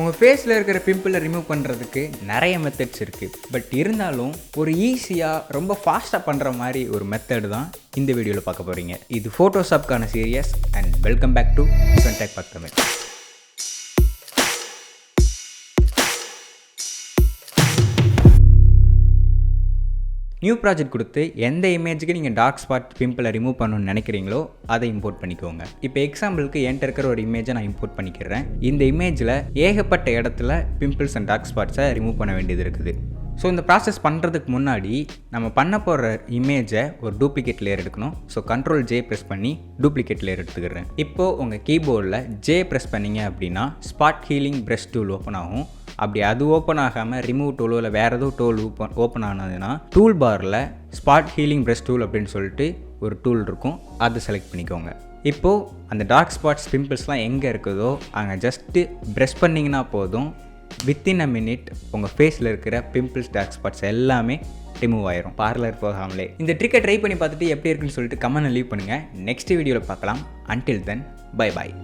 உங்கள் ஃபேஸில் இருக்கிற பிம்பிளை ரிமூவ் பண்ணுறதுக்கு நிறைய மெத்தட்ஸ் இருக்குது. பட் இருந்தாலும் ஒரு ஈஸியாக ரொம்ப ஃபாஸ்ட்டாக பண்ணுற மாதிரி ஒரு மெத்தடு தான் இந்த வீடியோவில் பார்க்க போகிறீங்க. இது ஃபோட்டோஷாப்கான series and welcome back to contact பார்த்தமே. நியூ ப்ராஜெக்ட் கொடுத்து எந்த இமேஜுக்கு நீங்கள் டார்க் ஸ்பாட் பிம்பிளை ரிமூவ் பண்ணணும்னு நினைக்கிறீங்களோ அதை இம்போர்ட் பண்ணிக்கோங்க. இப்போ எக்ஸாம்பிளுக்கு என்கிட்ட இருக்கிற ஒரு இமேஜை நான் இம்போர்ட் பண்ணிக்கிறேன். இந்த இமேஜில் ஏகப்பட்ட இடத்துல பிம்பிள்ஸ் அண்ட் டார்க் ஸ்பாட்ஸை ரிமூவ் பண்ண வேண்டியது இருக்குது. ஸோ இந்த ப்ராசஸ் பண்ணுறதுக்கு முன்னாடி நம்ம பண்ண போகிற இமேஜை ஒரு டூப்ளிகேட் லேயர் எடுக்கணும். ஸோ கண்ட்ரோல் ஜே ப்ரெஸ் பண்ணி டூப்ளிகேட் லேயர் எடுத்துக்கிறேன். இப்போது உங்கள் கீபோர்டில் ஜே ப்ரெஸ் பண்ணிங்க அப்படின்னா spot healing brush tool open ஆகும். அப்படி அது ஓப்பன் ஆகாமல் ரிமூவ் டூலோ இல்லை வேறு ஏதோ டூல் ஓப்பன் ஆனதுன்னா டூல் பாரில் ஸ்பாட் ஹீலிங் ப்ரஷ் டூல் அப்படின்னு சொல்லிட்டு ஒரு டூல் இருக்கும், அது செலக்ட் பண்ணிக்கோங்க. இப்போது அந்த டார்க் ஸ்பாட்ஸ் பிம்பிள்ஸ்லாம் எங்கே இருக்குதோ அங்கே ஜஸ்ட்டு ப்ரெஷ் பண்ணிங்கன்னா போதும், வித்தின் அ மினிட் உங்கள் ஃபேஸில் இருக்கிற பிம்பிள்ஸ் டார்க் ஸ்பாட்ஸ் எல்லாமே ரிமூவ் ஆயிரும், பார்லர் போகாமலே. இந்த ட்ரிக்கை ட்ரை பண்ணி பார்த்துட்டு எப்படி இருக்குன்னு சொல்லிட்டு கமெண்ட் லீவ் பண்ணுங்கள். நெக்ஸ்ட் வீடியோவில் பார்க்கலாம். Until then bye bye.